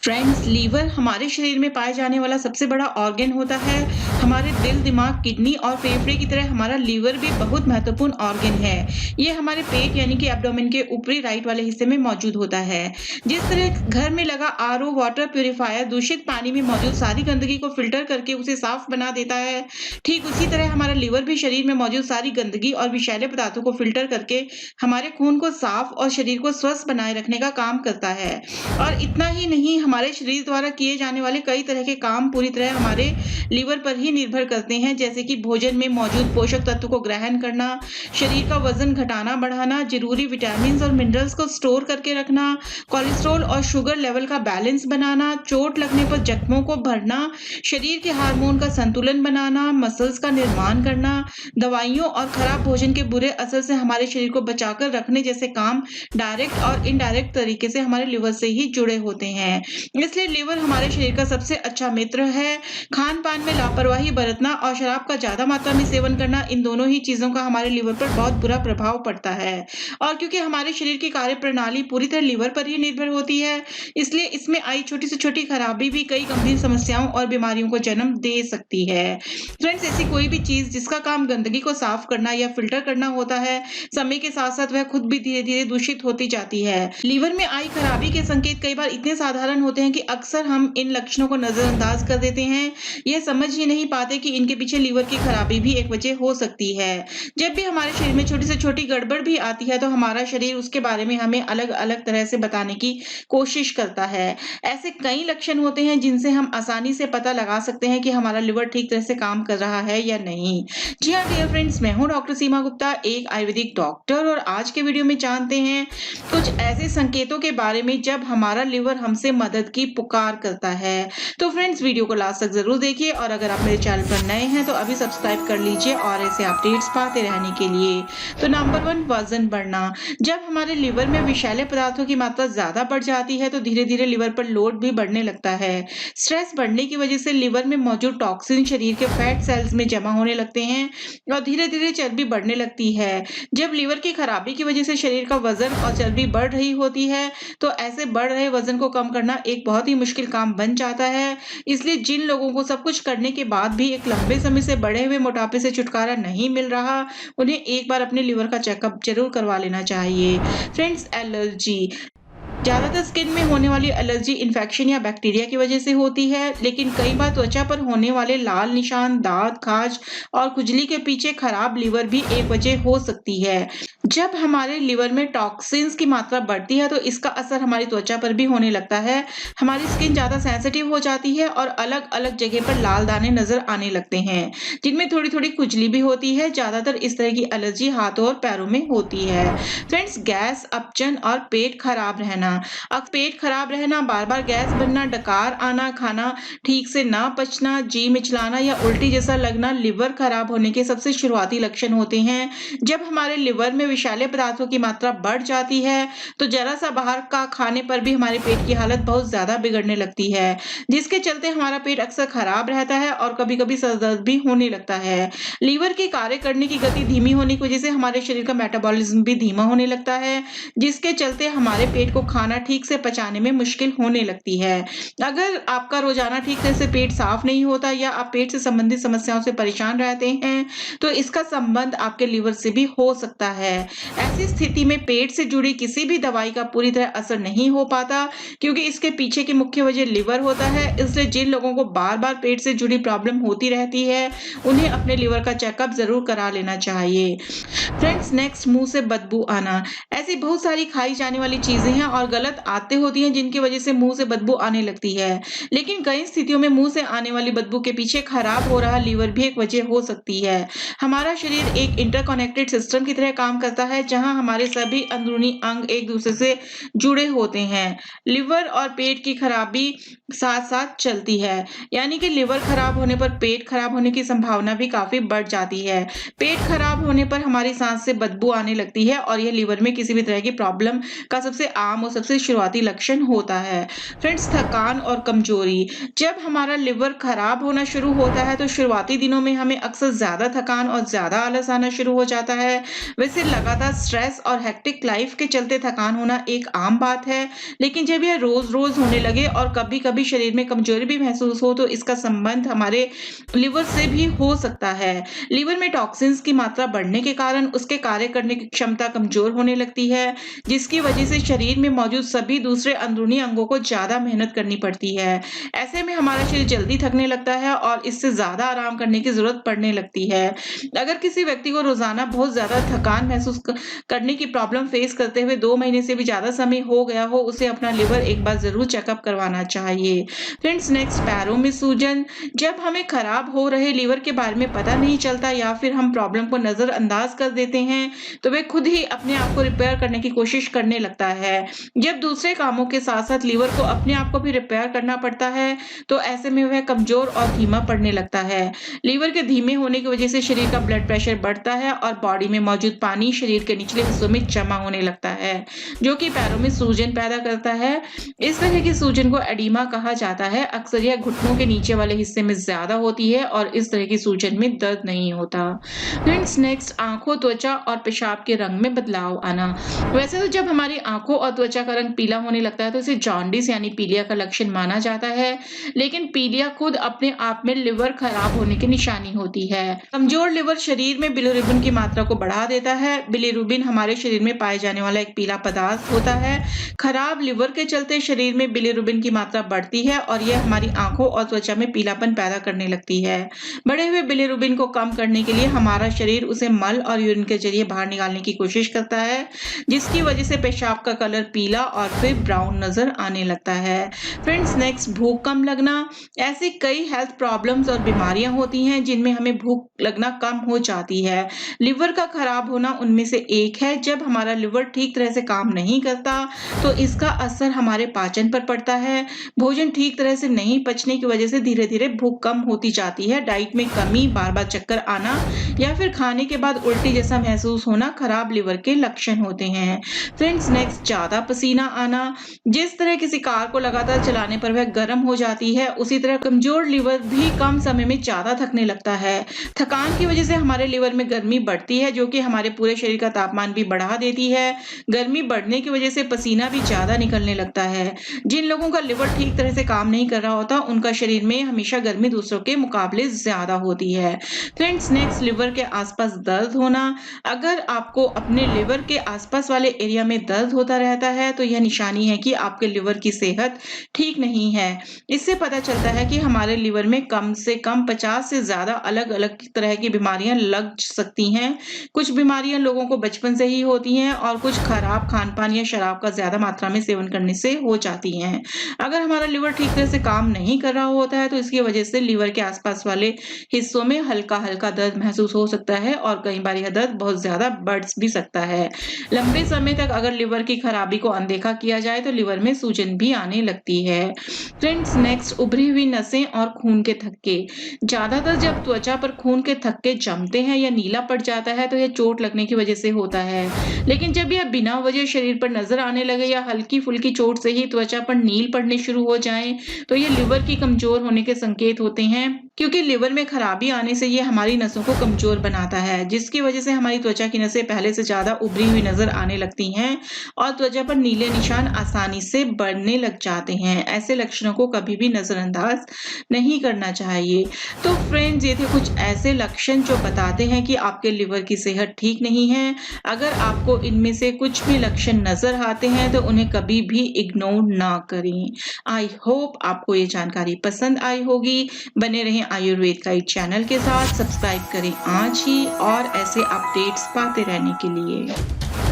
Friends, liver हमारे शरीर में पाए जाने वाला सबसे बड़ा ऑर्गन होता है। हमारे दिल, दिमाग, किडनी और फेफड़े की तरह हमारा लीवर भी बहुत महत्वपूर्ण ऑर्गन है। ये हमारे पेट यानी कि एब्डोमेन के ऊपरी राइट वाले हिस्से में मौजूद होता है। जिस तरह घर में लगा आरओ वाटर प्यूरिफायर दूषित पानी में मौजूद सारी गंदगी को फिल्टर करके उसे साफ बना देता है, ठीक उसी तरह हमारा लीवर भी शरीर में मौजूद सारी गंदगी और विषैले पदार्थों को फिल्टर करके हमारे खून को साफ और शरीर को स्वस्थ बनाए रखने का काम करता है। और इतना ही नहीं, हमारे शरीर द्वारा किए जाने वाले कई तरह के काम पूरी तरह हमारे लीवर पर ही निर्भर करते हैं, जैसे कि भोजन में मौजूद पोषक तत्व को ग्रहण करना, शरीर का वजन घटाना बढ़ाना, जरूरी विटामिन और मिनरल्स को स्टोर करके रखना, कोलेस्ट्रॉल और शुगर लेवल का बैलेंस बनाना, चोट लगने पर जख्मों को भरना, शरीर के हार्मोन का संतुलन बनाना, मसल्स का निर्माण करना, दवाइयों और खराब भोजन के बुरे असर से हमारे शरीर को बचाकर रखने जैसे काम डायरेक्ट और इनडायरेक्ट तरीके से हमारे लीवर से ही जुड़े होते हैं। इसलिए लीवर हमारे शरीर का सबसे अच्छा मित्र है। खान-पान में लापरवाही बरतना और शराब का ज़्यादा मात्रा में सेवन करना, इन दोनों ही चीज़ों का हमारे लीवर पर बहुत बुरा प्रभाव पड़ता है। और क्योंकि हमारे शरीर की कार्यप्रणाली पूरी तरह लीवर पर ही निर्भर होती है, इसलिए इसमें आई छोटी से छोटी खराबी भी कई गंभीर समस्याओं और बीमारियों को जन्म दे सकती है। फ्रेंड्स, ऐसी कोई भी चीज़ जिसका काम गंदगी को साफ करना या फिल्टर करना होता है, समय के साथ-साथ वह खुद भी धीरे-धीरे दूषित होती जाती है। लीवर में आई खराबी के संकेत कई बार इतने साधारण होते हैं कि अक्सर हम इन लक्षणों को नजरअंदाज कर देते हैं। यह समझ ही नहीं पाते कि इनके पीछे लीवर की खराबी भी एक वजह हो सकती है। जब भी हमारे शरीर में छोटी से छोटी गड़बड़ भी आती है, तो हमारा शरीर उसके बारे में हमें अलग-अलग तरह से बताने की कोशिश करता है। ऐसे कई लक्षण होते हैं जिनसे हम आसानी से पता लगा सकते हैं कि हमारा लीवर ठीक तरह से काम कर रहा है या नहीं। जी हाँ डियर फ्रेंड्स, मैं हूँ डॉक्टर सीमा गुप्ता, एक आयुर्वेदिक डॉक्टर, और आज के वीडियो में जानते हैं कुछ ऐसे संकेतों के बारे में जब हमारा लिवर हमसे मदद की पुकार करता है। तो फ्रेंड्स, वीडियो को लास्ट तक जरूर देखिए, और अगर आप मेरे चैनल पर नए हैं तो अभी सब्सक्राइब कर लीजिए और ऐसे अपडेट्स पाते रहने के लिए। तो नंबर 1, वजन बढ़ना। जब हमारे लिवर में विषैले पदार्थों की मात्रा ज्यादा बढ़ जाती है, तो धीरे धीरे लिवर पर लोड भी बढ़ने लगता है। स्ट्रेस बढ़ने की वजह से लिवर में मौजूद टॉक्सिन शरीर के फैट सेल्स में जमा होने लगते हैं और धीरे धीरे चर्बी बढ़ने लगती है। जब लिवर की खराबी की वजह से शरीर का वजन और चर्बी बढ़ रही होती है, तो ऐसे बढ़ रहे वजन को कम करना एक बहुत ही मुश्किल काम बन जाता है। इसलिए जिन लोगों को सब कुछ करने के बाद भी एक लंबे समय से बढ़े हुए मोटापे से छुटकारा नहीं मिल रहा, उन्हें एक बार अपने लिवर का चेकअप जरूर करवा लेना चाहिए। Friends, allergy. ज्यादातर स्किन में होने वाली एलर्जी इन्फेक्शन या बैक्टीरिया की वजह से होती है, लेकिन कई बार त्वचा पर होने वाले लाल निशान, दाग, खाज और खुजली के पीछे खराब लिवर भी एक वजह हो सकती है। जब हमारे लिवर में टॉक्सिन्स की मात्रा बढ़ती है, तो इसका असर हमारी त्वचा पर भी होने लगता है। हमारी स्किन ज्यादा सेंसिटिव हो जाती है और अलग अलग जगह पर लाल दाने नजर आने लगते हैं, जिनमें थोड़ी थोड़ी खुजली भी होती है। ज्यादातर इस तरह की एलर्जी हाथों और पैरों में होती है। फ्रेंड्स, गैस, अपचन और पेट खराब रहना। पेट खराब रहना, बार बार गैस बनना, डकार आना, खाना ठीक से ना पचना, जी मिचलाना या उल्टी जैसा लगना लिवर खराब होने के सबसे शुरुआती लक्षण होते हैं। जब हमारे लिवर में विषैले पदार्थों की मात्रा बढ़ जाती है, तो जरा सा बाहर का खाने पर भी हमारे पेट की हालत बहुत ज्यादा बिगड़ने लगती है, जिसके चलते हमारा पेट अक्सर खराब रहता है और कभी कभी सर दर्द भी होने लगता है। लीवर के कार्य करने की गति धीमी होने की वजह से हमारे शरीर का मेटाबॉलिज्म भी धीमा होने लगता है, जिसके चलते हमारे पेट को खाना ठीक से पचाने में मुश्किल होने लगती है। अगर आपका रोजाना ठीक तरह से पेट साफ नहीं होता या आप पेट से संबंधित समस्याओं से परेशान रहते हैं, तो इसका संबंध आपके लीवर से भी हो सकता है। ऐसी स्थिति में पेट से जुड़ी किसी भी दवाई का पूरी तरह असर नहीं हो पाता, क्योंकि इसके पीछे की मुख्य वजह लिवर होता है। इसलिए जिन लोगों को बार बार पेट से जुड़ी प्रॉब्लम होती रहती है, उन्हें अपने लिवर का चेकअप जरूर करा लेना चाहिए। फ्रेंड्स, नेक्स्ट, मुंह से बदबू आना। ऐसी बहुत सारी खाई जाने वाली चीजें हैं और गलत आदतें होती हैं जिनकी वजह से मुंह से बदबू आने लगती है, लेकिन कई स्थितियों में मुंह से आने वाली बदबू के पीछे खराब हो रहा लीवर भी एक वजह हो सकती है। हमारा शरीर एक इंटरकनेक्टेड सिस्टम की तरह काम करता है, जहां हमारे सभी अंदरूनी अंग एक दूसरे से जुड़े होते हैं। लिवर और पेट की खराबी साथ साथ चलती है, यानी कि लिवर खराब होने पर पेट खराब होने की संभावना भी काफी बढ़ जाती है। पेट खराब होने पर हमारी सांस से बदबू आने लगती है और यह लिवर में किसी भी तरह की प्रॉब्लम का सबसे आम और सबसे शुरुआती लक्षण होता है। फ्रेंड्स, थकान और कमजोरी। जब हमारा लिवर खराब होना शुरू होता है तो शुरुआती दिनों में हमें अक्सर ज्यादा थकान और ज्यादा आलस आना शुरू हो जाता है। वैसे लगातार स्ट्रेस और हेक्टिक लाइफ के चलते थकान होना एक आम बात है, लेकिन जब यह रोज-रोज होने लगे और कभी-कभी शरीर में कमजोरी भी महसूस हो तो इसका संबंध हमारे लिवर से भी हो सकता है। लिवर में टॉक्सिन्स की मात्रा बढ़ने के कारण उसके कार्य करने की क्षमता कमजोर होने लगती है, जिसकी वजह से शरीर में मौजूद सभी दूसरे अंदरूनी अंगों को ज्यादा मेहनत करनी पड़ती है। ऐसे में हमारा शरीर जल्दी थकने लगता है और इससे ज्यादा आराम करने की जरूरत पड़ने लगती है। अगर किसी व्यक्ति को रोजाना बहुत ज्यादा थकान महसूस करने की प्रॉब्लम फेस करते हुए 2 महीने से भी ज्यादा समय हो गया हो, उसे अपना लिवर एक बार जरूर चेकअप करवाना चाहिए। फ्रेंड्स, नेक्स्ट, पैरों में सूजन। जब हमें खराब हो रहे लिवर के बारे में पता नहीं चलता या फिर हम प्रॉब्लम को नजरअंदाज कर देते हैं तो वे खुद ही अपने आप को रिपेयर करने की कोशिश करने लगता है। जब दूसरे कामों के साथ साथ लिवर को अपने आप को भी रिपेयर करना पड़ता है तो ऐसे में वह कमजोर और धीमा पड़ने लगता है। लीवर के धीमे होने की वजह से शरीर का ब्लड प्रेशर बढ़ता है और बॉडी में मौजूद पानी शरीर के निचले हिस्सों में जमा होने लगता है, जो कि पैरों में सूजन पैदा करता है। इस तरह की सूजन को एडिमा कहा जाता है। अक्सर यह घुटनों के नीचे वाले हिस्से में ज्यादा होती है और इस तरह की सूजन में दर्द नहीं होता। फ्रेंड्स, नेक्स्ट, आंखों, त्वचा और पेशाब के रंग में बदलाव आना। वैसे तो जब हमारी आंखों और त्वचा का रंग पीला होने लगता है तो इसे जॉन्डिस यानी पीलिया का लक्षण माना जाता है, लेकिन पीलिया खुद अपने आप में लिवर खराब होने की निशानी होती है। कमजोर लिवर शरीर में बिलिरुबिन की मात्रा को बढ़ा देता है। बिलिरुबिन हमारे शरीर में पाए जाने वाला एक पीला पदार्थ होता है। खराब लिवर के चलते शरीर में बिलिरुबिन की मात्रा बढ़ती है और यह हमारी आंखों और त्वचा में पीलापन पैदा करने लगती है। बढ़े हुए बिलिरुबिन को कम करने के लिए हमारा शरीर उसे मल और यूरिन के जरिए बाहर निकालने की कोशिश करता है, जिसकी वजह से पेशाब का कलर पीला और फिर ब्राउन नजर आने लगता है। फ्रेंड्स, नेक्स्ट, भूख कम लगना। ऐसी कई हेल्थ प्रॉब्लम्स और बीमारियां होती हैं जिनमें हमें भूख लगना कम हो जाती है। लिवर का खराब होना उनमें से एक है। जब हमारा लिवर ठीक तरह से काम नहीं करता तो इसका असर हमारे पाचन पर पड़ता है। भोजन ठीक तरह से नहीं पचने की वजह से धीरे धीरे भूख कम होती जाती है। डाइट में कमी, बार बार चक्कर आना या फिर खाने के बाद उल्टी जैसा महसूस होना खराब लिवर के लक्षण होते हैं। फ्रेंड्स, नेक्स्ट, ज्यादा पसीना आना। जिस तरह किसी कार को लगातार चलाने पर वह गर्म हो जाती है, उसी तरह कमजोर लिवर भी कम समय में ज्यादा थकने लगता है। थकान की वजह से हमारे लिवर में गर्मी बढ़ती है, जो कि हमारे पूरे शरीर का तापमान भी बढ़ा देती है। गर्मी बढ़ने की वजह से पसीना भी ज्यादा निकलने लगता है। जिन लोगों का लिवर ठीक तरह से काम नहीं कर रहा होता, उनका शरीर में हमेशा गर्मी दूसरों के मुकाबले ज्यादा होती है। फ्रेंड्स, नेक्स्ट, लिवर के आसपास दर्द होना। अगर आपको अपने लिवर के आसपास वाले एरिया में दर्द होता रहता है तो यह निशानी है कि आपके लिवर की सेहत ठीक नहीं है। इससे पता चलता है कि हमारे लिवर में कम से कम 50 से ज्यादा अलग अलग तरह की बीमारियां लग सकती हैं। कुछ बीमारियां लोगों को बचपन से ही होती हैं और कुछ खराब खान पान या शराब का ज्यादा मात्रा में सेवन करने से हो जाती हैं। अगर हमारा लिवर ठीक तरह से काम नहीं कर रहा होता है तो इसकी वजह से लिवर के आसपास वाले हिस्सों में हल्का हल्का दर्द महसूस हो सकता है और कई बार यह दर्द बहुत ज्यादा बढ़ भी सकता है। लंबे समय तक अगर लिवर की खराबी को अनदेखा किया जाए तो लिवर में सूजन भी आने लगती है। फ्रेंड्स, नेक्स्ट, उभरी हुई नसें और खून के थक्के। ज्यादातर जब त्वचा पर खून के थक्के जमते हैं या नीला पड़ जाता है तो यह चोट लगने की वजह से होता है, लेकिन जब यह बिना वजह शरीर पर नजर आने लगे या हल्की फुल्की चोट से ही त्वचा पर नील पड़ने शुरू हो जाएं तो ये लिवर की कमजोर होने के संकेत होते हैं, क्योंकि लिवर में खराबी आने से ये हमारी नसों को कमजोर बनाता है, जिसकी वजह से हमारी त्वचा की नसें पहले से ज्यादा उभरी हुई नजर आने लगती हैं और त्वचा पर नीले निशान आसानी से बढ़ने लग जाते हैं। ऐसे लक्षणों को कभी भी नजरअंदाज नहीं करना चाहिए। तो फ्रेंड्स, ये थे कुछ ऐसे लक्षण जो बताते हैं कि आपके लिवर की सेहत ठीक नहीं है। अगर आपको इनमें से कुछ भी लक्षण नजर आते हैं तो उन्हें कभी भी इग्नोर ना करें। आई होप आपको ये जानकारी पसंद आई होगी। बने रहें आयुर्वेद गाइड चैनल के साथ, सब्सक्राइब करें आज ही और ऐसे अपडेट्स पाते रहने के लिए।